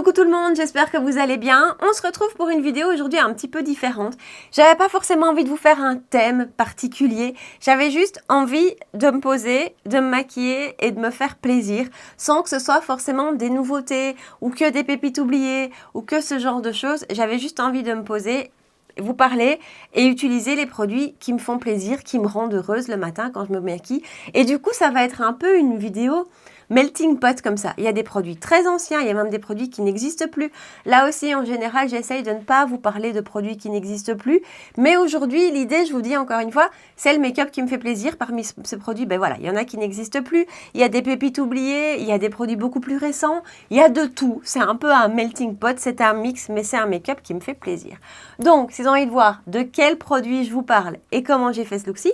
Coucou tout le monde, j'espère que vous allez bien. On se retrouve pour une vidéo aujourd'hui un petit peu différente. J'avais pas forcément envie de vous faire un thème particulier. J'avais juste envie de me poser, de me maquiller et de me faire plaisir sans que ce soit forcément des nouveautés ou que des pépites oubliées ou que ce genre de choses. J'avais juste envie de me poser, vous parler et utiliser les produits qui me font plaisir, qui me rendent heureuse le matin quand je me maquille. Et du coup, ça va être un peu une vidéo melting pot comme ça. Il y a des produits très anciens, il y a même des produits qui n'existent plus. Là aussi, en général, j'essaye de ne pas vous parler de produits qui n'existent plus. Mais aujourd'hui, l'idée, je vous dis encore une fois, c'est le make-up qui me fait plaisir. Parmi ces produits, ben voilà, il y en a qui n'existent plus. Il y a des pépites oubliées, il y a des produits beaucoup plus récents. Il y a de tout. C'est un peu un melting pot, c'est un mix, mais c'est un make-up qui me fait plaisir. Donc, si vous avez envie de voir de quel produit je vous parle et comment j'ai fait ce look-ci,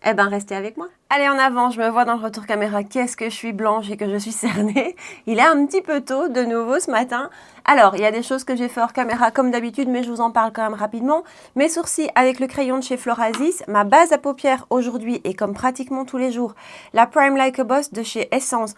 eh ben, restez avec moi. Allez, en avant, je me vois dans le retour caméra. Qu'est-ce que je suis blanche et que je suis cernée. Il est un petit peu tôt, de nouveau, ce matin. Alors, il y a des choses que j'ai fait hors caméra, comme d'habitude, mais je vous en parle quand même rapidement. Mes sourcils avec le crayon de chez Florasis. Ma base à paupières aujourd'hui, et comme pratiquement tous les jours, la Prime Like a Boss de chez Essence.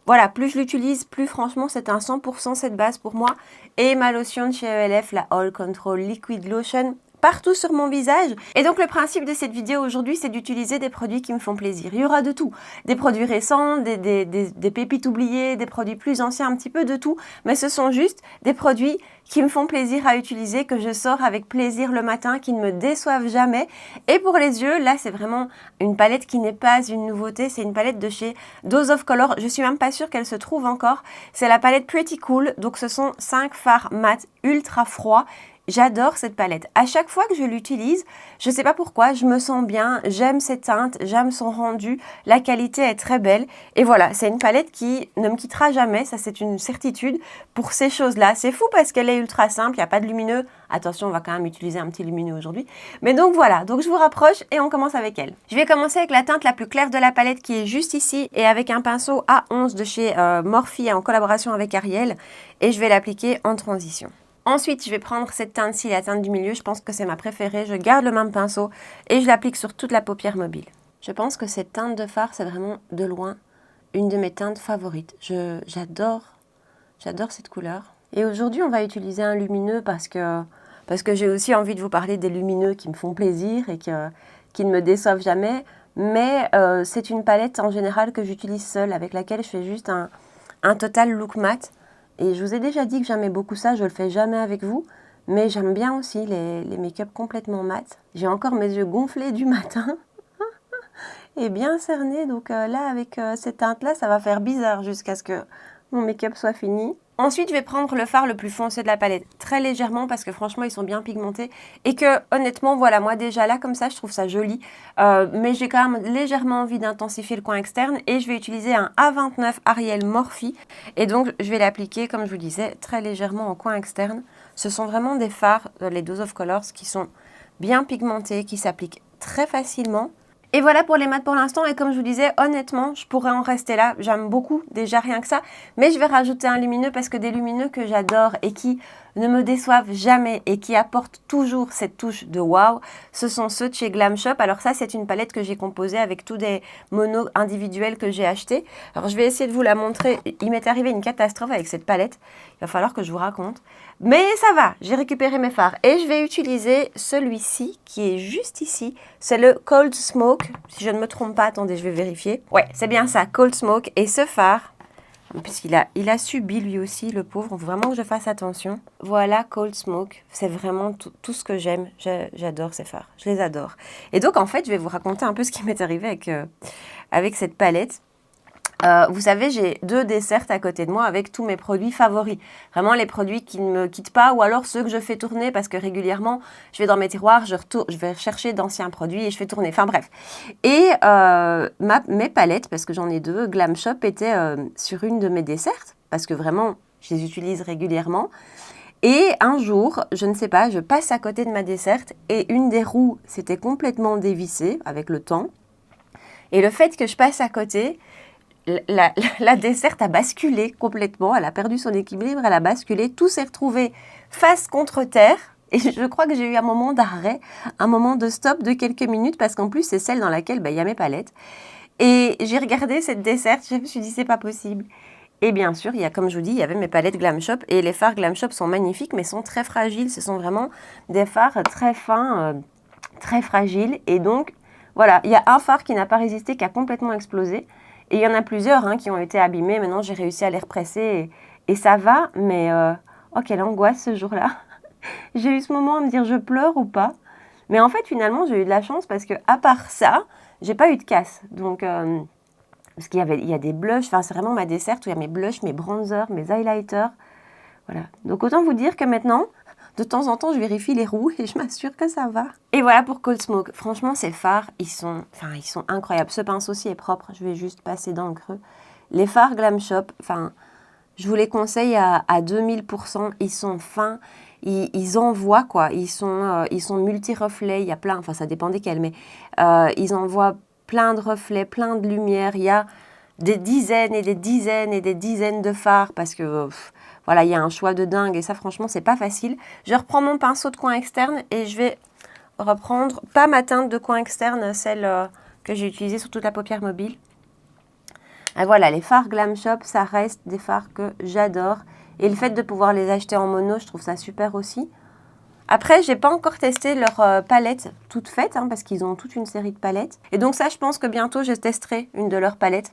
Voilà, plus je l'utilise, plus franchement, c'est un 100% cette base pour moi. Et ma lotion de chez ELF, la All Control Liquid Lotion, partout sur mon visage. Et donc le principe de cette vidéo aujourd'hui, c'est d'utiliser des produits qui me font plaisir. Il y aura de tout. Des produits récents, des pépites oubliées, des produits plus anciens, un petit peu de tout. Mais ce sont juste des produits qui me font plaisir à utiliser, que je sors avec plaisir le matin, qui ne me déçoivent jamais. Et pour les yeux, là, c'est vraiment une palette qui n'est pas une nouveauté. C'est une palette de chez Dose of Color. Je suis même pas sûre qu'elle se trouve encore. C'est la palette Pretty Cool. Donc ce sont 5 fards mat ultra froids. J'adore cette palette. À chaque fois que je l'utilise, je ne sais pas pourquoi, je me sens bien, j'aime cette teinte, j'aime son rendu, la qualité est très belle. Et voilà, c'est une palette qui ne me quittera jamais, ça c'est une certitude pour ces choses-là. C'est fou parce qu'elle est ultra simple, il n'y a pas de lumineux. Attention, on va quand même utiliser un petit lumineux aujourd'hui. Mais donc voilà, donc je vous rapproche et on commence avec elle. Je vais commencer avec la teinte la plus claire de la palette qui est juste ici et avec un pinceau A11 de chez Morphe en collaboration avec Ariel. Et je vais l'appliquer en transition. Ensuite, je vais prendre cette teinte-ci, la teinte du milieu. Je pense que c'est ma préférée. Je garde le même pinceau et je l'applique sur toute la paupière mobile. Je pense que cette teinte de fard, c'est vraiment de loin une de mes teintes favorites. J'adore cette couleur. Et aujourd'hui, on va utiliser un lumineux parce que j'ai aussi envie de vous parler des lumineux qui me font plaisir et qui ne me déçoivent jamais. Mais c'est une palette en général que j'utilise seule, avec laquelle je fais juste un total look mat. Et je vous ai déjà dit que j'aimais beaucoup ça, je ne le fais jamais avec vous, mais j'aime bien aussi les make-up complètement mat. J'ai encore mes yeux gonflés du matin et bien cernés, donc là avec cette teinte-là, ça va faire bizarre jusqu'à ce que mon make-up soit fini. Ensuite, je vais prendre le fard le plus foncé de la palette, très légèrement parce que franchement, ils sont bien pigmentés et que honnêtement, voilà, moi déjà là, comme ça, je trouve ça joli. Mais j'ai quand même légèrement envie d'intensifier le coin externe et je vais utiliser un A29 Ariel Morphe et donc je vais l'appliquer, comme je vous disais, très légèrement au coin externe. Ce sont vraiment des fards, les Dose of Colors, qui sont bien pigmentés, qui s'appliquent très facilement. Et voilà pour les mats pour l'instant, et comme je vous disais, honnêtement, je pourrais en rester là, j'aime beaucoup déjà rien que ça, mais je vais rajouter un lumineux parce que des lumineux que j'adore et qui ne me déçoivent jamais et qui apportent toujours cette touche de waouh, ce sont ceux de chez Glam Shop. Alors ça, c'est une palette que j'ai composée avec tous des monos individuels que j'ai achetés. Alors je vais essayer de vous la montrer, il m'est arrivé une catastrophe avec cette palette, il va falloir que je vous raconte. Mais ça va, j'ai récupéré mes fards et je vais utiliser celui-ci qui est juste ici. C'est le Cold Smoke, si je ne me trompe pas, attendez, je vais vérifier. Ouais, c'est bien ça, Cold Smoke. Et ce fard, puisqu'il a subi lui aussi, le pauvre, faut vraiment que je fasse attention. Voilà, Cold Smoke, c'est vraiment tout ce que j'aime. J'adore ces fards, je les adore. Et donc en fait, je vais vous raconter un peu ce qui m'est arrivé avec cette palette. Vous savez, j'ai 2 desserts à côté de moi avec tous mes produits favoris. Vraiment les produits qui ne me quittent pas ou alors ceux que je fais tourner parce que régulièrement, je vais dans mes tiroirs, je vais chercher d'anciens produits et je fais tourner. Enfin bref. Et mes palettes, parce que j'en ai 2, Glam Shop étaient sur une de mes desserts parce que vraiment, je les utilise régulièrement. Et un jour, je ne sais pas, je passe à côté de ma desserte et une des roues s'était complètement dévissée avec le temps. Et le fait que je passe à côté, la desserte a basculé complètement, elle a perdu son équilibre, elle a basculé, tout s'est retrouvé face contre terre. Et je crois que j'ai eu un moment d'arrêt, un moment de stop de quelques minutes, parce qu'en plus, c'est celle dans laquelle il y a mes palettes. Et j'ai regardé cette desserte, je me suis dit, c'est pas possible. Et bien sûr, il y a, comme je vous dis, il y avait mes palettes Glam Shop. Et les fards Glam Shop sont magnifiques, mais sont très fragiles. Ce sont vraiment des fards très fins, très fragiles. Et donc, voilà, il y a un fard qui n'a pas résisté, qui a complètement explosé. Et il y en a plusieurs qui ont été abîmés. Maintenant, j'ai réussi à les represser et ça va. Mais, oh, quelle angoisse ce jour-là. J'ai eu ce moment à me dire, je pleure ou pas. Mais en fait, finalement, j'ai eu de la chance parce que, à part ça, j'ai pas eu de casse. Donc, parce il y a des blushs, enfin, c'est vraiment ma desserte où il y a mes blushs, mes bronzers, mes highlighters. Voilà. Donc, autant vous dire que maintenant, de temps en temps, je vérifie les roues et je m'assure que ça va. Et voilà pour Cold Smoke. Franchement, ces fards, ils sont incroyables. Ce pinceau-ci est propre. Je vais juste passer dans le creux. Les fards Glam Shop, enfin, je vous les conseille à 2000%. Ils sont fins. Ils envoient, quoi. Ils sont multi-reflets. Il y a plein, enfin, ça dépend desquels, mais ils envoient plein de reflets, plein de lumière. Il y a des dizaines et des dizaines et des dizaines de fards parce que, voilà, il y a un choix de dingue. Et ça, franchement, c'est pas facile. Je reprends mon pinceau de coin externe et je vais reprendre, pas ma teinte de coin externe, celle que j'ai utilisée sur toute la paupière mobile. Et voilà, les fards Glam Shop, ça reste des fards que j'adore. Et le fait de pouvoir les acheter en mono, je trouve ça super aussi. Après, j'ai pas encore testé leur palette toute faite, parce qu'ils ont toute une série de palettes. Et donc ça, je pense que bientôt, je testerai une de leurs palettes.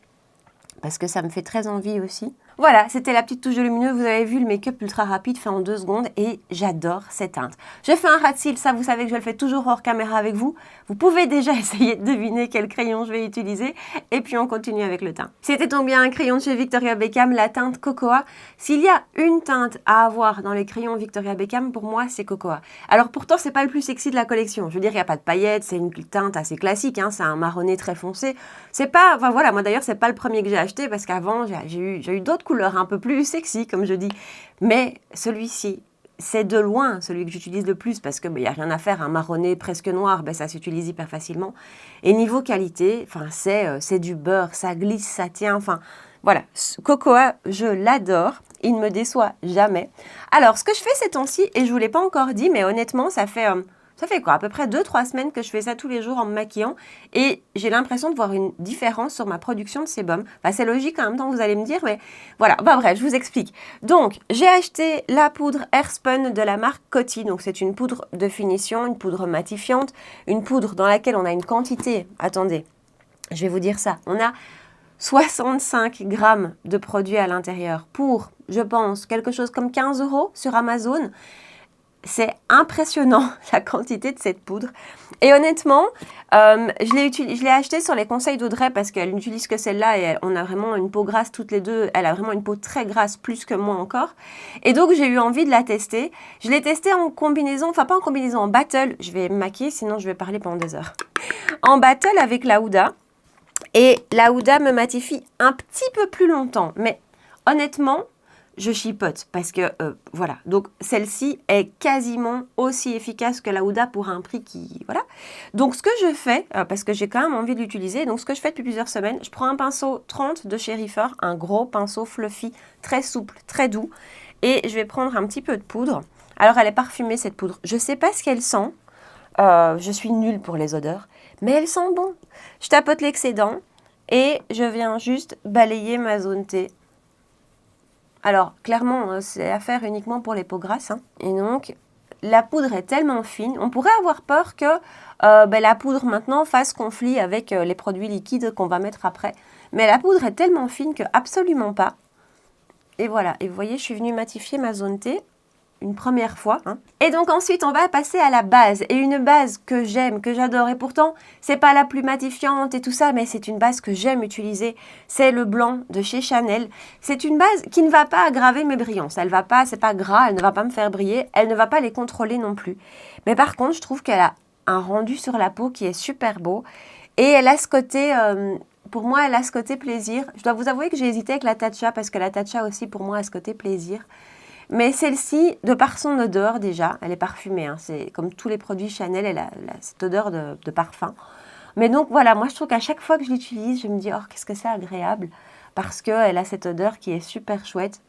Parce que ça me fait très envie aussi. Voilà, c'était la petite touche de lumineux. Vous avez vu le make-up ultra rapide fait en 2 secondes et j'adore cette teinte. Je fais un ras de cils, ça vous savez que je le fais toujours hors caméra avec vous. Vous pouvez déjà essayer de deviner quel crayon je vais utiliser et puis on continue avec le teint. C'était donc bien un crayon de chez Victoria Beckham, la teinte Cocoa. S'il y a une teinte à avoir dans les crayons Victoria Beckham, pour moi c'est Cocoa. Alors pourtant c'est pas le plus sexy de la collection. Je veux dire, il n'y a pas de paillettes, c'est une teinte assez classique, c'est un marronné très foncé. C'est pas, enfin voilà, moi d'ailleurs c'est pas le premier que j'ai acheté parce qu'avant j'ai eu d'autres couleurs un peu plus sexy, comme je dis. Mais celui-ci, c'est de loin celui que j'utilise le plus parce qu'il n'y a rien à faire. Un marronné presque noir, ça s'utilise hyper facilement. Et niveau qualité, c'est du beurre, ça glisse, ça tient. Enfin, voilà, Cocoa, je l'adore. Il ne me déçoit jamais. Alors, ce que je fais ces temps-ci, et je ne vous l'ai pas encore dit, mais honnêtement, ça fait quoi? À peu près 2-3 semaines que je fais ça tous les jours en me maquillant et j'ai l'impression de voir une différence sur ma production de sébum. C'est logique en même temps, vous allez me dire, mais voilà. Bref, je vous explique. Donc, j'ai acheté la poudre Airspun de la marque Coty. Donc, c'est une poudre de finition, une poudre matifiante, une poudre dans laquelle on a une quantité. Attendez, je vais vous dire ça. On a 65 grammes de produits à l'intérieur pour, je pense, quelque chose comme 15 € sur Amazon. C'est impressionnant la quantité de cette poudre. Et honnêtement, je l'ai achetée sur les conseils d'Audrey parce qu'elle n'utilise que celle-là et on a vraiment une peau grasse toutes les deux. Elle a vraiment une peau très grasse, plus que moi encore. Et donc, j'ai eu envie de la tester. Je l'ai testée en combinaison, enfin pas en combinaison, en battle. Je vais me maquiller, sinon je vais parler pendant des heures. En battle avec la Huda. Et la Huda me matifie un petit peu plus longtemps. Mais honnêtement, je chipote parce que, voilà. Donc, celle-ci est quasiment aussi efficace que la Huda pour un prix qui, voilà. Donc, ce que je fais, parce que j'ai quand même envie de l'utiliser, donc ce que je fais depuis plusieurs semaines, je prends un pinceau 30 de chez Reifer, un gros pinceau fluffy, très souple, très doux, et je vais prendre un petit peu de poudre. Alors, elle est parfumée, cette poudre. Je ne sais pas ce qu'elle sent. Je suis nulle pour les odeurs, mais elle sent bon. Je tapote l'excédent et je viens juste balayer ma zone T. Alors, clairement, c'est à faire uniquement pour les peaux grasses. Et donc, la poudre est tellement fine. On pourrait avoir peur que la poudre, maintenant, fasse conflit avec les produits liquides qu'on va mettre après. Mais la poudre est tellement fine que absolument pas. Et voilà. Et vous voyez, je suis venue matifier ma zone T une première fois. Et donc ensuite, on va passer à la base. Et une base que j'aime, que j'adore. Et pourtant, c'est pas la plus matifiante et tout ça, mais c'est une base que j'aime utiliser. C'est le blanc de chez Chanel. C'est une base qui ne va pas aggraver mes brillances. Elle va pas, c'est pas gras, elle ne va pas me faire briller. Elle ne va pas les contrôler non plus. Mais par contre, je trouve qu'elle a un rendu sur la peau qui est super beau. Et elle a ce côté... pour moi, elle a ce côté plaisir. Je dois vous avouer que j'ai hésité avec la Tatcha, parce que la Tatcha aussi, pour moi, a ce côté plaisir. Mais celle-ci, de par son odeur déjà, elle est parfumée. C'est comme tous les produits Chanel, elle a cette odeur de parfum. Mais donc voilà, moi je trouve qu'à chaque fois que je l'utilise, je me dis, oh, qu'est-ce que c'est agréable. Parce qu'elle a cette odeur qui est super chouette.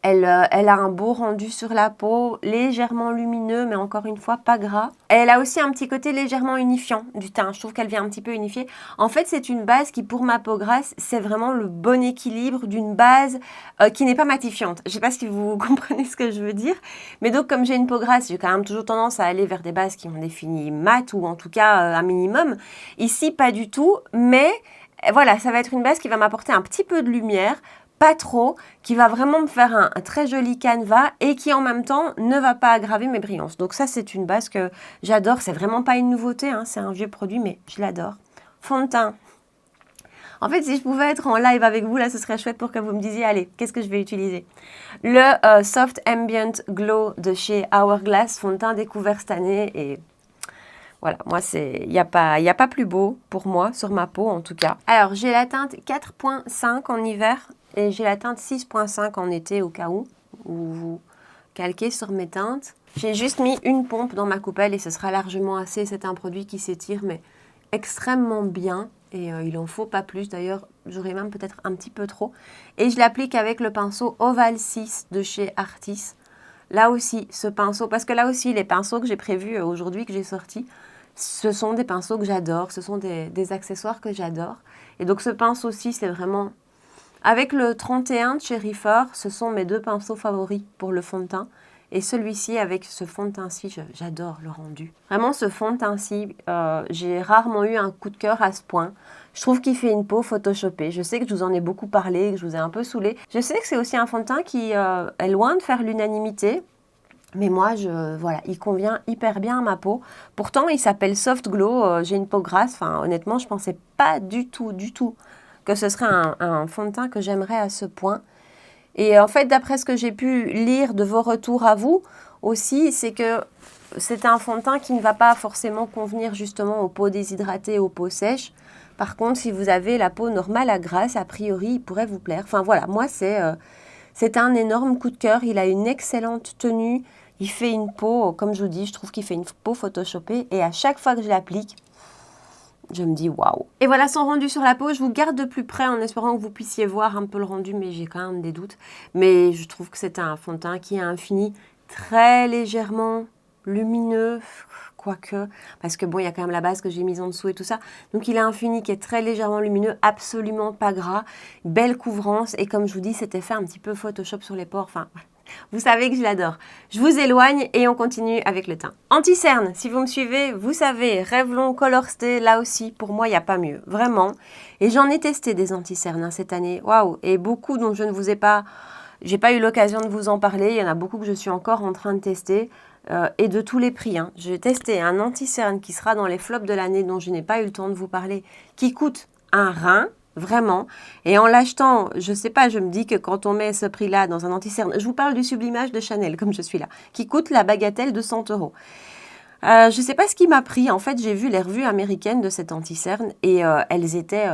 Elle a un beau rendu sur la peau, légèrement lumineux, mais encore une fois, pas gras. Elle a aussi un petit côté légèrement unifiant du teint. Je trouve qu'elle vient un petit peu unifier. En fait, c'est une base qui, pour ma peau grasse, c'est vraiment le bon équilibre d'une base qui n'est pas matifiante. Je ne sais pas si vous comprenez ce que je veux dire. Mais donc, comme j'ai une peau grasse, j'ai quand même toujours tendance à aller vers des bases qui ont des finis mat ou en tout cas un minimum. Ici, pas du tout. Mais voilà, ça va être une base qui va m'apporter un petit peu de lumière, pas trop, qui va vraiment me faire un très joli canevas et qui en même temps ne va pas aggraver mes brillances. Donc ça, c'est une base que j'adore. C'est vraiment pas une nouveauté, hein, c'est un vieux produit, mais je l'adore. Fond de teint. En fait, si je pouvais être en live avec vous, là, ce serait chouette pour que vous me disiez, allez, qu'est-ce que je vais utiliser? Le Soft Ambient Glow de chez Hourglass, fond de teint découvert cette année et... Voilà, moi, il n'y a pas plus beau pour moi, sur ma peau en tout cas. Alors, j'ai la teinte 4.5 en hiver et j'ai la teinte 6.5 en été au cas où vous calquez sur mes teintes. J'ai juste mis une pompe dans ma coupelle et ce sera largement assez. C'est un produit qui s'étire mais extrêmement bien et il en faut pas plus. D'ailleurs, j'aurais même peut-être un petit peu trop. Et je l'applique avec le pinceau Oval 6 de chez Artis. Là aussi, ce pinceau, parce que là aussi, les pinceaux que j'ai prévus aujourd'hui, que j'ai sortis, ce sont des pinceaux que j'adore, ce sont des accessoires que j'adore. Et donc ce pinceau-ci, c'est vraiment... Avec le 31 de chez Rifer, ce sont mes deux pinceaux favoris pour le fond de teint. Et celui-ci, avec ce fond de teint-ci, j'adore le rendu. Vraiment, ce fond de teint-ci, j'ai rarement eu un coup de cœur à ce point. Je trouve qu'il fait une peau photoshopée. Je sais que je vous en ai beaucoup parlé, que je vous ai un peu saoulé. Je sais que c'est aussi un fond de teint qui est loin de faire l'unanimité. Mais moi, voilà, il convient hyper bien à ma peau. Pourtant, il s'appelle Soft Glow. J'ai une peau grasse. Enfin, honnêtement, je pensais pas du tout que ce serait un fond de teint que j'aimerais à ce point. Et en fait, d'après ce que j'ai pu lire de vos retours à vous aussi, c'est que c'est un fond de teint qui ne va pas forcément convenir justement aux peaux déshydratées, aux peaux sèches. Par contre, si vous avez la peau normale à grasse, a priori, il pourrait vous plaire. Enfin voilà, moi, c'est un énorme coup de cœur. Il a une excellente tenue. Il fait une peau, comme je vous dis, je trouve qu'il fait une peau photoshopée. Et à chaque fois que je l'applique, je me dis waouh. Et voilà son rendu sur la peau. Je vous garde de plus près en espérant que vous puissiez voir un peu le rendu, mais j'ai quand même des doutes. Mais je trouve que c'est un fond de teint qui a un fini très légèrement lumineux, quoique, parce que bon, il y a quand même la base que j'ai mise en dessous et tout ça. Donc il a un fini qui est très légèrement lumineux, absolument pas gras, belle couvrance. Et comme je vous dis, cet effet un petit peu Photoshop sur les pores. Enfin, vous savez que je l'adore. Je vous éloigne et on continue avec le teint. Anti-cerne, si vous me suivez, vous savez, Revlon Color Stay, là aussi, pour moi, il n'y a pas mieux. Vraiment. Et j'en ai testé des anti-cernes cette année. Waouh. Et beaucoup dont je ne vous ai pas... J'ai pas eu l'occasion de vous en parler. Il y en a beaucoup que je suis encore en train de tester. Et de tous les prix. Hein. J'ai testé un anti-cerne qui sera dans les flops de l'année dont je n'ai pas eu le temps de vous parler, qui coûte un rein. Vraiment. Et en l'achetant, je sais pas, je me dis que quand on met ce prix-là dans un anti-cerne, je vous parle du sublimage de Chanel, comme je suis là, qui coûte la bagatelle de 100 €. Je sais pas ce qui m'a pris. En fait, j'ai vu les revues américaines de cet anti-cerne et elles étaient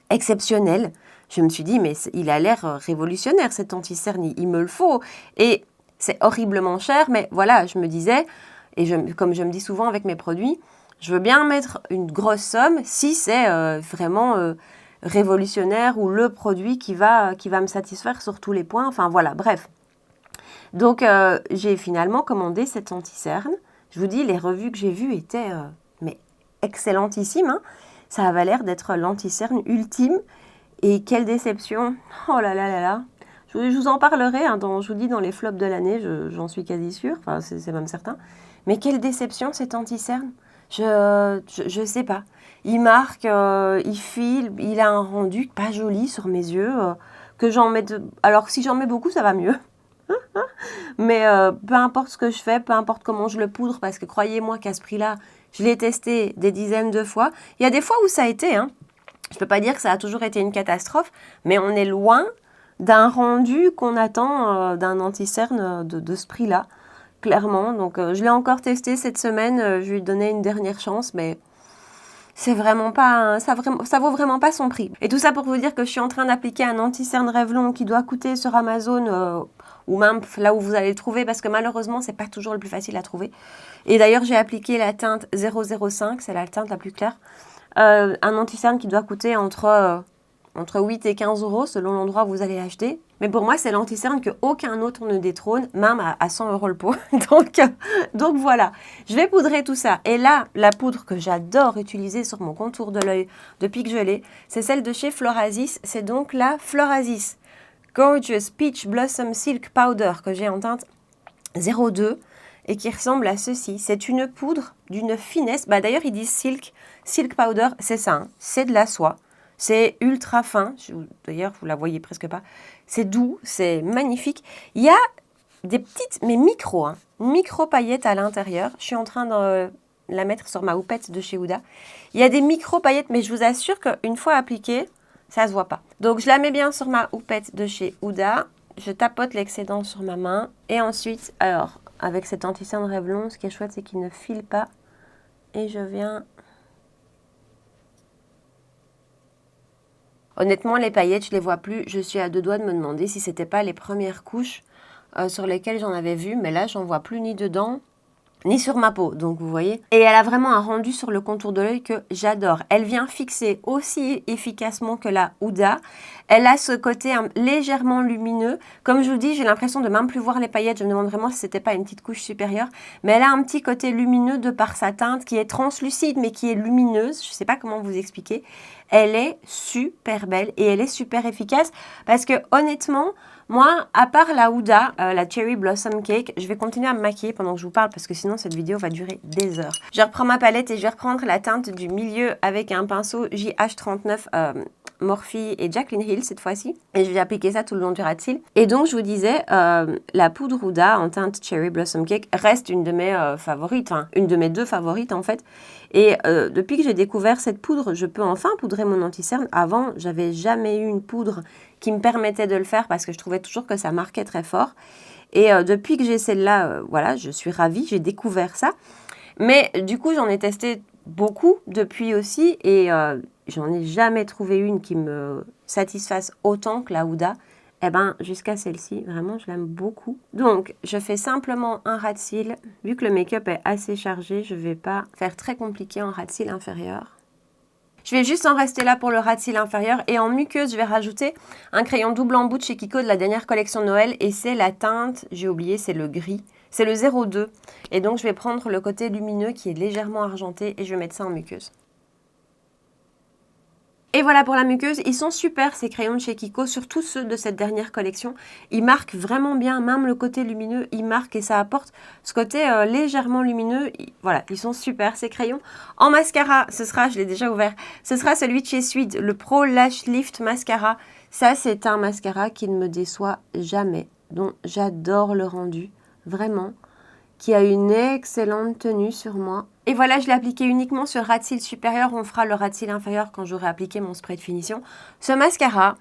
exceptionnelles. Je me suis dit, mais il a l'air révolutionnaire cet anti-cerne, il me le faut. Et c'est horriblement cher, mais voilà, je me disais, et comme je me dis souvent avec mes produits, je veux bien mettre une grosse somme si c'est vraiment révolutionnaire ou le produit qui va me satisfaire sur tous les points. Enfin voilà, bref. Donc j'ai finalement commandé cet anti-cerne. Je vous dis, les revues que j'ai vues étaient mais excellentissimes. Hein. Ça avait l'air d'être l'anti-cerne ultime. Et quelle déception. Oh là là là là. Je vous en parlerai, hein, je vous dis dans les flops de l'année, j'en suis quasi sûre. Enfin, c'est même certain. Mais quelle déception cet anti-cerne. Je sais pas. Il marque, il file, il a un rendu pas joli sur mes yeux. Que j'en mette. Alors si j'en mets beaucoup, ça va mieux. Mais peu importe ce que je fais, peu importe comment je le poudre, parce que croyez-moi qu'à ce prix-là, je l'ai testé des dizaines de fois. Il y a des fois où ça a été. Hein. Je peux pas dire que ça a toujours été une catastrophe, mais on est loin d'un rendu qu'on attend d'un anti-cerne de ce prix-là. Clairement, donc je l'ai encore testé cette semaine, je lui ai donné une dernière chance, mais c'est vraiment pas, ça vaut vraiment pas son prix. Et tout ça pour vous dire que je suis en train d'appliquer un anti-cerne Revlon qui doit coûter sur Amazon ou même là où vous allez le trouver, parce que malheureusement c'est pas toujours le plus facile à trouver. Et d'ailleurs j'ai appliqué la teinte 005, c'est la teinte la plus claire, un anti-cerne qui doit coûter entre 8 et 15 € selon l'endroit où vous allez l'acheter. Mais pour moi, c'est l'anti-cerne qu'aucun autre ne détrône, même à 100 € le pot. Donc voilà, je vais poudrer tout ça. Et là, la poudre que j'adore utiliser sur mon contour de l'œil depuis que je l'ai, c'est celle de chez Florasis. C'est donc la Florasis Gorgeous Peach Blossom Silk Powder que j'ai en teinte 02 et qui ressemble à ceci. C'est une poudre d'une finesse. Bah, d'ailleurs, ils disent silk powder, c'est ça, hein, c'est de la soie. C'est ultra fin. D'ailleurs, vous la voyez presque pas. C'est doux, c'est magnifique. Il y a des petites, mais micro paillettes à l'intérieur. Je suis en train de la mettre sur ma houppette de chez Huda. Il y a des micro paillettes, mais je vous assure qu'une fois appliquée, ça se voit pas. Donc, je la mets bien sur ma houppette de chez Huda. Je tapote l'excédent sur ma main. Et ensuite, alors, avec cet anti-cerne Revlon, ce qui est chouette, c'est qu'il ne file pas. Et je viens... Honnêtement, les paillettes, je les vois plus. Je suis à deux doigts de me demander si c'était pas les premières couches sur lesquelles j'en avais vu. Mais là, j'en vois plus ni dedans, ni sur ma peau. Donc, vous voyez. Et elle a vraiment un rendu sur le contour de l'œil que j'adore. Elle vient fixer aussi efficacement que la Huda. Elle a ce côté légèrement lumineux. Comme je vous dis, j'ai l'impression de même plus voir les paillettes. Je me demande vraiment si c'était pas une petite couche supérieure. Mais elle a un petit côté lumineux de par sa teinte qui est translucide, mais qui est lumineuse. Je sais pas comment vous expliquer. Elle est super belle et elle est super efficace parce que honnêtement, moi, à part la Huda, la Cherry Blossom Cake, je vais continuer à me maquiller pendant que je vous parle parce que sinon cette vidéo va durer des heures. Je reprends ma palette et je vais reprendre la teinte du milieu avec un pinceau JH39 Morphe et Jaclyn Hill cette fois-ci. Et je vais appliquer ça tout le long du ras de cils. Et donc, je vous disais, la poudre Huda en teinte Cherry Blossom Cake reste une de mes favorites, enfin, une de mes deux favorites en fait. Et depuis que j'ai découvert cette poudre, je peux enfin poudrer mon anti-cerne. Avant, j'avais jamais eu une poudre qui me permettait de le faire parce que je trouvais toujours que ça marquait très fort. Et depuis que j'ai celle-là, voilà, je suis ravie, j'ai découvert ça. Mais du coup, j'en ai testé beaucoup depuis aussi et j'en ai jamais trouvé une qui me satisfasse autant que la Huda. Eh ben, jusqu'à celle-ci, vraiment, je l'aime beaucoup. Donc, je fais simplement un ras de cils. Vu que le make-up est assez chargé, je ne vais pas faire très compliqué en ras de cils inférieur. Je vais juste en rester là pour le ras de cils inférieur. Et en muqueuse, je vais rajouter un crayon double embout de chez Kiko de la dernière collection Noël. Et c'est la teinte, j'ai oublié, c'est le gris. C'est le 02. Et donc, je vais prendre le côté lumineux qui est légèrement argenté et je vais mettre ça en muqueuse. Et voilà pour la muqueuse, ils sont super ces crayons de chez Kiko, surtout ceux de cette dernière collection. Ils marquent vraiment bien, même le côté lumineux, ils marquent et ça apporte ce côté légèrement lumineux. Voilà, ils sont super ces crayons. En mascara, ce sera, je l'ai déjà ouvert, ce sera celui de chez Suede, le Pro Lash Lift Mascara. Ça, c'est un mascara qui ne me déçoit jamais, dont j'adore le rendu, vraiment, qui a une excellente tenue sur moi. Et voilà, je l'ai appliqué uniquement sur le ras de cils supérieur. On fera le ras de cils inférieur quand j'aurai appliqué mon spray de finition. Ce mascara,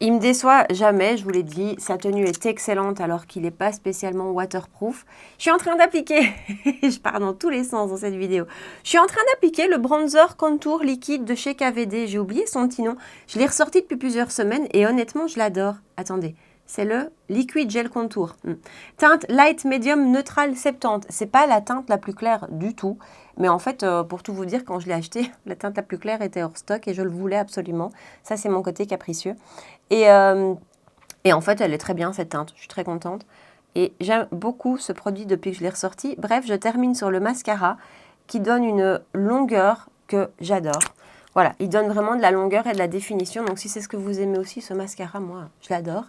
il me déçoit jamais, je vous l'ai dit. Sa tenue est excellente alors qu'il n'est pas spécialement waterproof. Je suis en train d'appliquer, je pars dans tous les sens dans cette vidéo. Je suis en train d'appliquer le bronzer contour liquide de chez KVD. J'ai oublié son petit nom. Je l'ai ressorti depuis plusieurs semaines et honnêtement, je l'adore. Attendez. C'est le Liquid Gel Contour. Teinte Light Medium Neutral 70. C'est pas la teinte la plus claire du tout. Mais en fait, pour tout vous dire, quand je l'ai acheté, la teinte la plus claire était hors stock et je le voulais absolument. Ça, c'est mon côté capricieux. Et en fait, elle est très bien, cette teinte. Je suis très contente. Et j'aime beaucoup ce produit depuis que je l'ai ressorti. Bref, je termine sur le mascara qui donne une longueur que j'adore. Voilà, il donne vraiment de la longueur et de la définition. Donc, si c'est ce que vous aimez aussi, ce mascara, moi, je l'adore.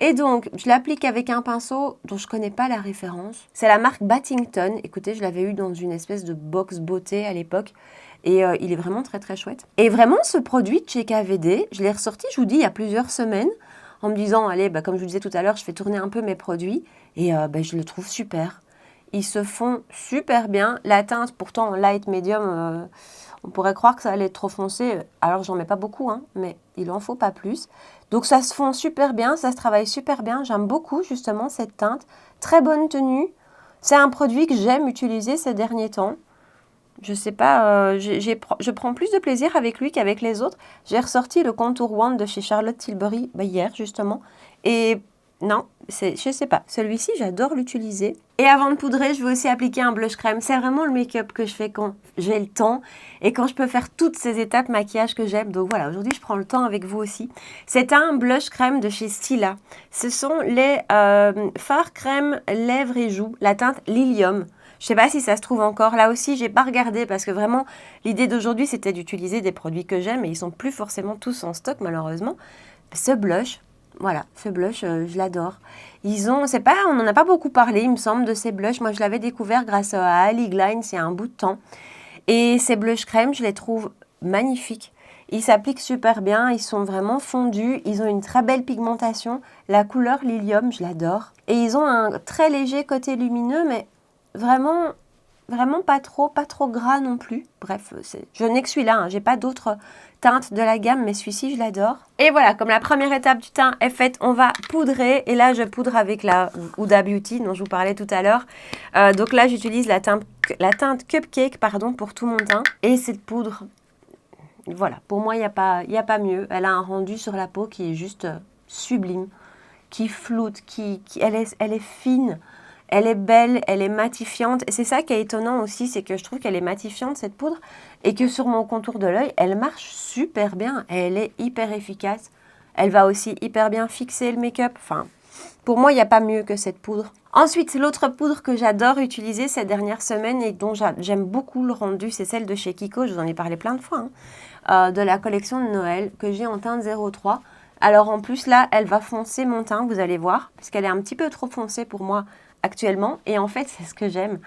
Et donc, je l'applique avec un pinceau dont je ne connais pas la référence. C'est la marque Battington. Écoutez, je l'avais eu dans une espèce de box beauté à l'époque. Et il est vraiment très, très chouette. Et vraiment, ce produit de chez KVD, je l'ai ressorti, je vous dis, il y a plusieurs semaines, en me disant, allez, comme je vous disais tout à l'heure, je fais tourner un peu mes produits. Et je le trouve super. Ils se font super bien. La teinte, pourtant, en light medium... on pourrait croire que ça allait être trop foncé, alors j'en mets pas beaucoup, hein, mais il en faut pas plus. Donc ça se fond super bien, ça se travaille super bien. J'aime beaucoup justement cette teinte. Très bonne tenue. C'est un produit que j'aime utiliser ces derniers temps. Je sais pas, je prends plus de plaisir avec lui qu'avec les autres. J'ai ressorti le Contour Wand de chez Charlotte Tilbury hier justement. Et non, je sais pas, celui-ci, j'adore l'utiliser. Et avant de poudrer, je vais aussi appliquer un blush crème. C'est vraiment le make-up que je fais quand j'ai le temps et quand je peux faire toutes ces étapes maquillage que j'aime. Donc voilà, aujourd'hui, je prends le temps avec vous aussi. C'est un blush crème de chez Stila. Ce sont les fards crème lèvres et joues, la teinte Lilium. Je sais pas si ça se trouve encore. Là aussi, j'ai pas regardé parce que vraiment, l'idée d'aujourd'hui, c'était d'utiliser des produits que j'aime et ils sont plus forcément tous en stock, malheureusement. Ce blush, voilà, ce blush, je l'adore. On n'en a pas beaucoup parlé, il me semble, de ces blushs. Moi, je l'avais découvert grâce à Ali Glines il y a un bout de temps. Et ces blushs crème, je les trouve magnifiques. Ils s'appliquent super bien, ils sont vraiment fondus, ils ont une très belle pigmentation. La couleur Lilium, je l'adore. Et ils ont un très léger côté lumineux, mais vraiment pas trop gras non plus. Bref, je n'ai que celui-là, hein. J'ai pas d'autres teintes de la gamme, mais celui-ci, je l'adore. Et voilà, comme la première étape du teint est faite, on va poudrer. Et là, je poudre avec la Huda Beauty dont je vous parlais tout à l'heure. Donc là, j'utilise la teinte Cupcake, pardon, pour tout mon teint. Et cette poudre, voilà, pour moi, il n'y a pas mieux. Elle a un rendu sur la peau qui est juste sublime, qui floute, elle est fine. Elle est belle, elle est matifiante. Et c'est ça qui est étonnant aussi, c'est que je trouve qu'elle est matifiante, cette poudre. Et que sur mon contour de l'œil, elle marche super bien. Elle est hyper efficace. Elle va aussi hyper bien fixer le make-up. Enfin, pour moi, il n'y a pas mieux que cette poudre. Ensuite, l'autre poudre que j'adore utiliser ces dernières semaines et dont j'aime beaucoup le rendu, c'est celle de chez Kiko. Je vous en ai parlé plein de fois. De la collection de Noël que j'ai en teinte 03. Alors en plus, là, elle va foncer mon teint, vous allez voir. Parce qu'elle est un petit peu trop foncée pour moi actuellement, et en fait c'est ce que j'aime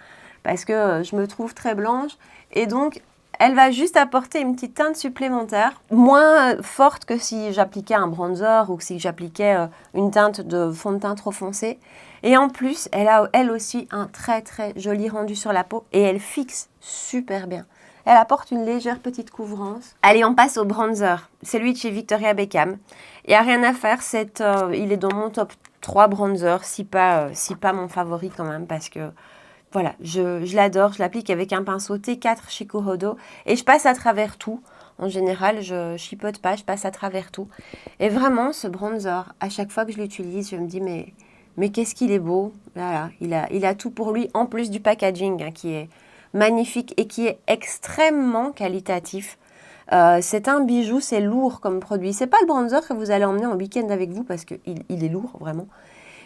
parce que je me trouve très blanche et donc elle va juste apporter une petite teinte supplémentaire moins forte que si j'appliquais un bronzer ou que si j'appliquais une teinte de fond de teint trop foncé. Et en plus elle a elle aussi un très joli rendu sur la peau et elle fixe super bien. Elle apporte une légère petite couvrance. Allez, on passe au bronzer. C'est lui de chez Victoria Beckham. Il n'y a rien à faire, il est dans mon top 3 bronzer, si pas mon favori quand même, parce que voilà, je l'adore. Je l'applique avec un pinceau T4 chez Kurodo et je passe à travers tout. En général, je chipote pas, je passe à travers tout. Et vraiment, ce bronzer, à chaque fois que je l'utilise, je me dis mais qu'est-ce qu'il est beau. Voilà, il a tout pour lui, en plus du packaging qui est magnifique et qui est extrêmement qualitatif. C'est un bijou, c'est lourd comme produit. C'est pas le bronzer que vous allez emmener en week-end avec vous parce qu'il est lourd vraiment.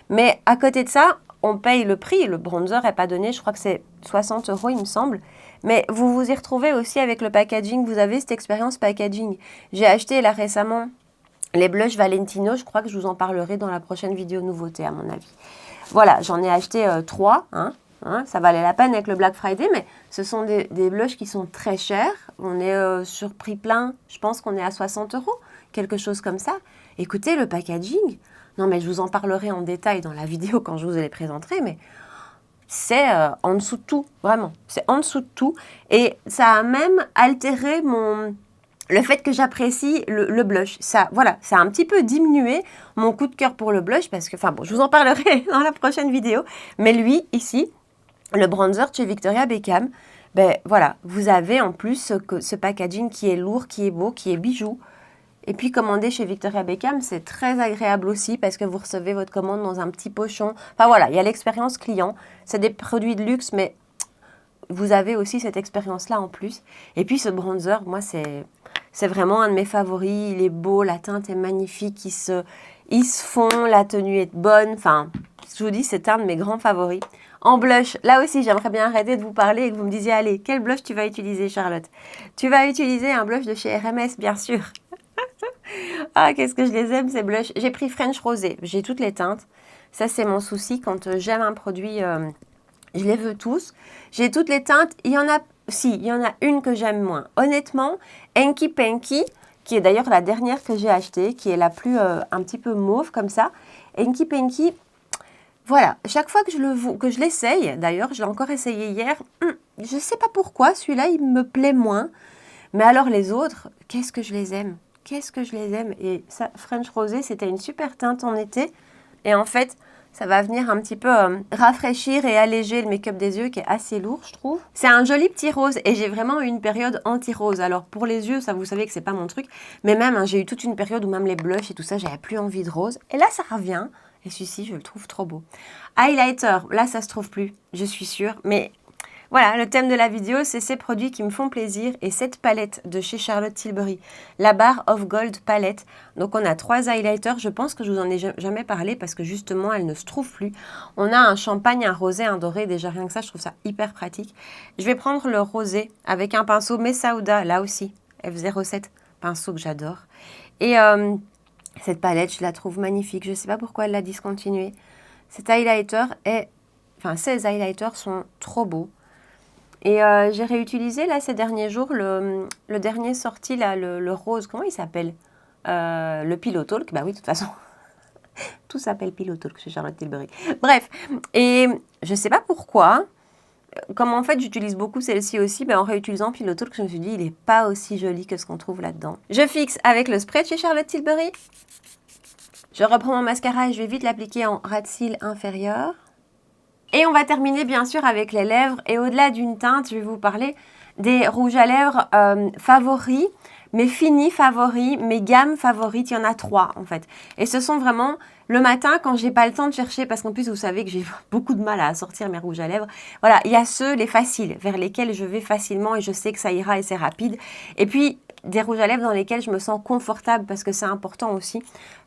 Mais à côté de ça, on paye le prix. Le bronzer n'est pas donné, je crois que c'est 60 € il me semble. Mais vous vous y retrouvez aussi avec le packaging. Vous avez cette expérience packaging. J'ai acheté là récemment les blushs Valentino. Je crois que je vous en parlerai dans la prochaine vidéo nouveauté à mon avis. Voilà, j'en ai acheté 3. Ça valait la peine avec le Black Friday, mais ce sont des blushs qui sont très chers. On est sur prix plein, je pense qu'on est à 60 €, quelque chose comme ça. Écoutez, le packaging, non mais je vous en parlerai en détail dans la vidéo quand je vous les présenterai, mais c'est en dessous de tout, vraiment. C'est en dessous de tout. Et ça a même altéré le fait que j'apprécie le blush. Ça a un petit peu diminué mon coup de cœur pour le blush, parce que, je vous en parlerai dans la prochaine vidéo. Mais lui, ici, le bronzer de chez Victoria Beckham, voilà, vous avez en plus ce packaging qui est lourd, qui est beau, qui est bijou. Et puis commander chez Victoria Beckham, c'est très agréable aussi parce que vous recevez votre commande dans un petit pochon. Enfin voilà, il y a l'expérience client. C'est des produits de luxe, mais vous avez aussi cette expérience-là en plus. Et puis ce bronzer, moi, c'est vraiment un de mes favoris. Il est beau, la teinte est magnifique, il se fond, la tenue est bonne. Enfin, je vous dis, c'est un de mes grands favoris. En blush, là aussi, j'aimerais bien arrêter de vous parler et que vous me disiez, allez, quel blush tu vas utiliser, Charlotte? Tu vas utiliser un blush de chez RMS, bien sûr. Ah, qu'est-ce que je les aime, ces blushs. J'ai pris French Rosé. J'ai toutes les teintes. Ça, c'est mon souci. Quand j'aime un produit, je les veux tous. J'ai toutes les teintes. Il y en a une que j'aime moins. Honnêtement, Hanky Panky, qui est d'ailleurs la dernière que j'ai achetée, qui est la plus un petit peu mauve comme ça. Hanky Panky, voilà. Chaque fois que je l'essaye, d'ailleurs, je l'ai encore essayé hier, je ne sais pas pourquoi, celui-là, il me plaît moins. Mais alors les autres, qu'est-ce que je les aime. Qu'est-ce que je les aime. Et ça, French Rosé, c'était une super teinte en été. Et en fait, ça va venir un petit peu rafraîchir et alléger le make-up des yeux qui est assez lourd, je trouve. C'est un joli petit rose et j'ai vraiment eu une période anti-rose. Alors pour les yeux, ça vous savez que c'est pas mon truc. Mais même, j'ai eu toute une période où même les blushs et tout ça, j'avais plus envie de rose. Et là, ça revient. Et celui-ci, je le trouve trop beau. Highlighter, là, ça se trouve plus, je suis sûre. Mais voilà, le thème de la vidéo, c'est ces produits qui me font plaisir. Et cette palette de chez Charlotte Tilbury, la Bar of Gold palette. Donc, on a 3 highlighters. Je pense que je vous en ai jamais parlé parce que justement, elle ne se trouve plus. On a un champagne, un rosé, un doré. Déjà, rien que ça, je trouve ça hyper pratique. Je vais prendre le rosé avec un pinceau Messauda, là aussi, F07, pinceau que j'adore. Et cette palette, je la trouve magnifique. Je ne sais pas pourquoi elle l'a discontinuée. Cet highlighter est... Enfin, ces highlighters sont trop beaux. Et j'ai réutilisé, là, ces derniers jours, le dernier sorti, là, le rose. Comment il s'appelle le Pillow Talk. Bah oui, de toute façon, tout s'appelle Pillow Talk chez Charlotte Tilbury. Bref, et je ne sais pas pourquoi... Comme en fait j'utilise beaucoup celle-ci aussi, en réutilisant Pillow Talk, je me suis dit il n'est pas aussi joli que ce qu'on trouve là-dedans. Je fixe avec le spray de chez Charlotte Tilbury. Je reprends mon mascara et je vais vite l'appliquer en ras de cils inférieur. Et on va terminer bien sûr avec les lèvres. Et au-delà d'une teinte, je vais vous parler des rouges à lèvres favoris, mes finis favoris, mes gammes favorites. Il y en a 3 en fait. Et ce sont vraiment le matin quand j'ai pas le temps de chercher, parce qu'en plus vous savez que j'ai beaucoup de mal à sortir mes rouges à lèvres. Voilà, il y a ceux, les faciles, vers lesquels je vais facilement et je sais que ça ira et c'est rapide. Et puis des rouges à lèvres dans lesquels je me sens confortable parce que c'est important aussi.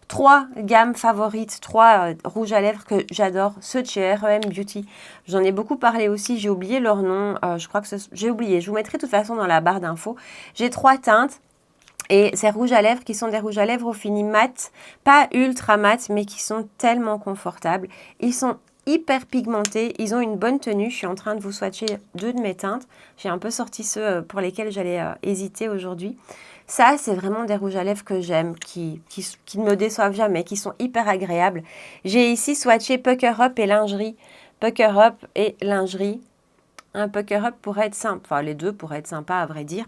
3 gammes favorites, 3 rouges à lèvres que j'adore, ceux de chez R.E.M. Beauty. J'en ai beaucoup parlé aussi, j'ai oublié leur nom, je crois que j'ai oublié. Je vous mettrai de toute façon dans la barre d'infos. J'ai 3 teintes. Et ces rouges à lèvres qui sont des rouges à lèvres au fini mat, pas ultra mat, mais qui sont tellement confortables. Ils sont hyper pigmentés, ils ont une bonne tenue. Je suis en train de vous swatcher 2 de mes teintes. J'ai un peu sorti ceux pour lesquels j'allais hésiter aujourd'hui. Ça, c'est vraiment des rouges à lèvres que j'aime, qui ne me déçoivent jamais, qui sont hyper agréables. J'ai ici swatché Pucker Up et Lingerie. Pucker Up et Lingerie. Un Pucker Up pourrait être simple, enfin les deux pourraient être sympas à vrai dire.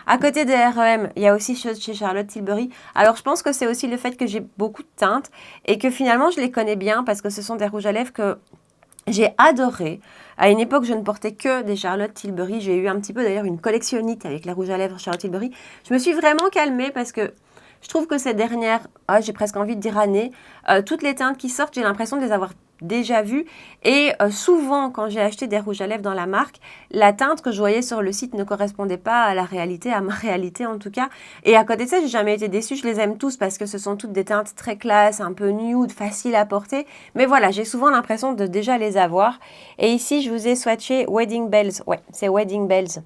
À côté de R.E.M, il y a aussi chez Charlotte Tilbury. Alors je pense que c'est aussi le fait que j'ai beaucoup de teintes et que finalement je les connais bien parce que ce sont des rouges à lèvres que j'ai adoré. À une époque, je ne portais que des Charlotte Tilbury. J'ai eu un petit peu d'ailleurs une collectionnite avec les rouges à lèvres Charlotte Tilbury. Je me suis vraiment calmée parce que je trouve que ces dernières, j'ai presque envie de dire années, toutes les teintes qui sortent, j'ai l'impression de les avoir déjà vues. Et souvent, quand j'ai acheté des rouges à lèvres dans la marque, la teinte que je voyais sur le site ne correspondait pas à la réalité, à ma réalité en tout cas. Et à côté de ça, j'ai jamais été déçue. Je les aime tous parce que ce sont toutes des teintes très classe, un peu nude, faciles à porter. Mais voilà, j'ai souvent l'impression de déjà les avoir. Et ici, je vous ai swatché Wedding Bells. Ouais, c'est Wedding Bells.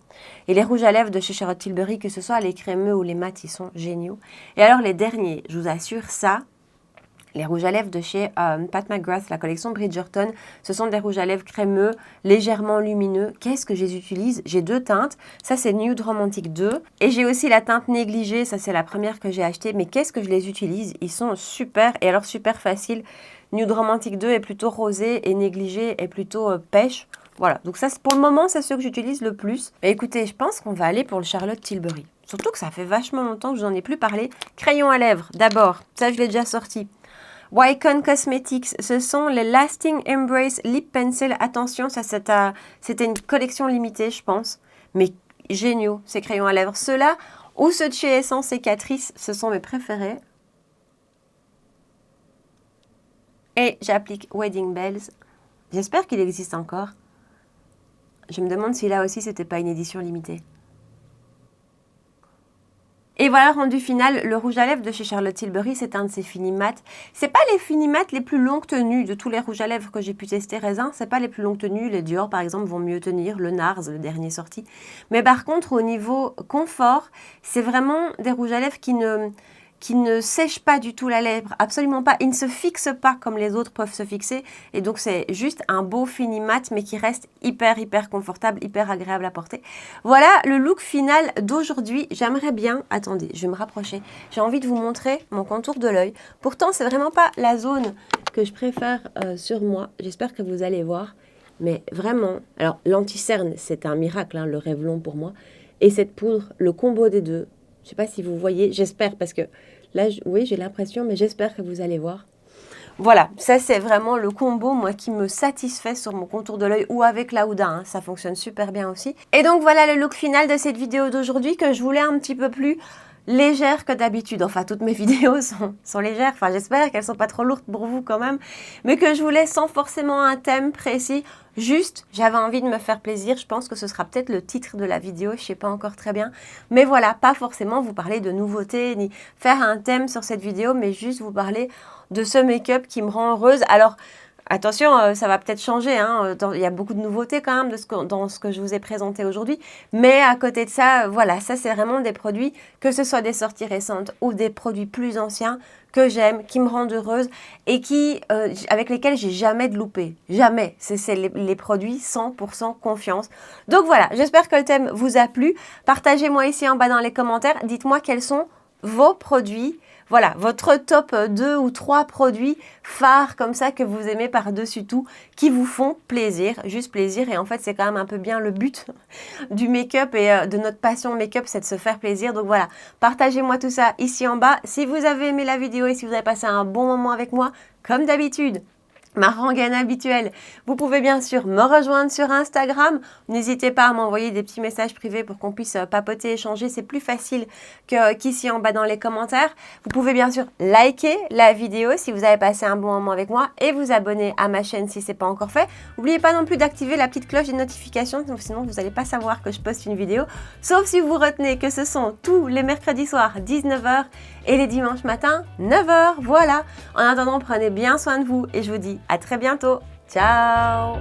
Et les rouges à lèvres de chez Charlotte Tilbury, que ce soit les crémeux ou les mats, ils sont géniaux. Et alors les derniers, je vous assure ça, les rouges à lèvres de chez Pat McGrath, la collection Bridgerton, ce sont des rouges à lèvres crémeux, légèrement lumineux. Qu'est-ce que je les utilise? J'ai 2 teintes, ça c'est Nude Romantic 2 et j'ai aussi la teinte négligée, ça c'est la première que j'ai achetée. Mais qu'est-ce que je les utilise? Ils sont super et alors super faciles. Nude Romantic 2 est plutôt rosé et négligé est plutôt pêche. Voilà, donc ça pour le moment c'est ceux que j'utilise le plus. Mais écoutez, je pense qu'on va aller pour le Charlotte Tilbury. Surtout que ça fait vachement longtemps que je n'en ai plus parlé. Crayon à lèvres, d'abord, ça je l'ai déjà sorti. Wycon Cosmetics, ce sont les Lasting Embrace Lip Pencil. Attention, ça c'était une collection limitée, je pense. Mais géniaux, ces crayons à lèvres. Ceux-là, ou ceux de chez Essence et Catrice, ce sont mes préférés. Et j'applique Wedding Bells. J'espère qu'il existe encore. Je me demande si là aussi, c'était pas une édition limitée. Et voilà, rendu final, le rouge à lèvres de chez Charlotte Tilbury, c'est un de ces finis mat. C'est pas les finis mat les plus longues tenues de tous les rouges à lèvres que j'ai pu tester raisin. C'est pas les plus longues tenues. Les Dior, par exemple, vont mieux tenir. Le NARS, le dernier sorti. Mais par contre, au niveau confort, c'est vraiment des rouges à lèvres qui ne sèchent pas du tout la lèvre, absolument pas. Ils ne se fixent pas comme les autres peuvent se fixer. Et donc, c'est juste un beau fini mat, mais qui reste hyper confortable, hyper agréable à porter. Voilà le look final d'aujourd'hui. J'aimerais bien... Attendez, je vais me rapprocher. J'ai envie de vous montrer mon contour de l'œil. Pourtant, c'est vraiment pas la zone que je préfère sur moi. J'espère que vous allez voir. Mais vraiment... Alors, l'anti-cerne, c'est un miracle, hein, le Revlon pour moi. Et cette poudre, le combo des deux... Je ne sais pas si vous voyez, j'espère, parce que là, oui, j'ai l'impression, mais j'espère que vous allez voir. Voilà, ça c'est vraiment le combo, moi, qui me satisfait sur mon contour de l'œil ou avec la Huda, hein, ça fonctionne super bien aussi. Et donc voilà le look final de cette vidéo d'aujourd'hui que je voulais un petit peu plus légères que d'habitude. Enfin, toutes mes vidéos sont légères. Enfin, j'espère qu'elles sont pas trop lourdes pour vous quand même. Mais que je vous laisse sans forcément un thème précis. Juste, j'avais envie de me faire plaisir. Je pense que ce sera peut-être le titre de la vidéo. Je sais pas encore très bien. Mais voilà, pas forcément vous parler de nouveautés ni faire un thème sur cette vidéo, mais juste vous parler de ce make-up qui me rend heureuse. Alors, attention, ça va peut-être changer, hein. Il y a beaucoup de nouveautés quand même dans ce que je vous ai présenté aujourd'hui. Mais à côté de ça, voilà, ça c'est vraiment des produits, que ce soit des sorties récentes ou des produits plus anciens, que j'aime, qui me rendent heureuse et avec lesquels j'ai jamais de loupé. Jamais. C'est les produits 100% confiance. Donc voilà, j'espère que le thème vous a plu. Partagez-moi ici en bas dans les commentaires. Dites-moi quels sont vos produits. Voilà, votre top 2 ou 3 produits phares comme ça que vous aimez par-dessus tout, qui vous font plaisir, juste plaisir. Et en fait, c'est quand même un peu bien le but du make-up et de notre passion make-up, c'est de se faire plaisir. Donc voilà, partagez-moi tout ça ici en bas. Si vous avez aimé la vidéo et si vous avez passé un bon moment avec moi, comme d'habitude, ma rengaine habituelle, vous pouvez bien sûr me rejoindre sur Instagram. N'hésitez pas à m'envoyer des petits messages privés pour qu'on puisse papoter, échanger. C'est plus facile qu'ici en bas dans les commentaires. Vous pouvez bien sûr liker la vidéo si vous avez passé un bon moment avec moi et vous abonner à ma chaîne si ce n'est pas encore fait. N'oubliez pas non plus d'activer la petite cloche des notifications, sinon vous n'allez pas savoir que je poste une vidéo. Sauf si vous retenez que ce sont tous les mercredis soirs 19h et les dimanches matins 9h. Voilà. En attendant, prenez bien soin de vous et je vous dis à très bientôt. Ciao!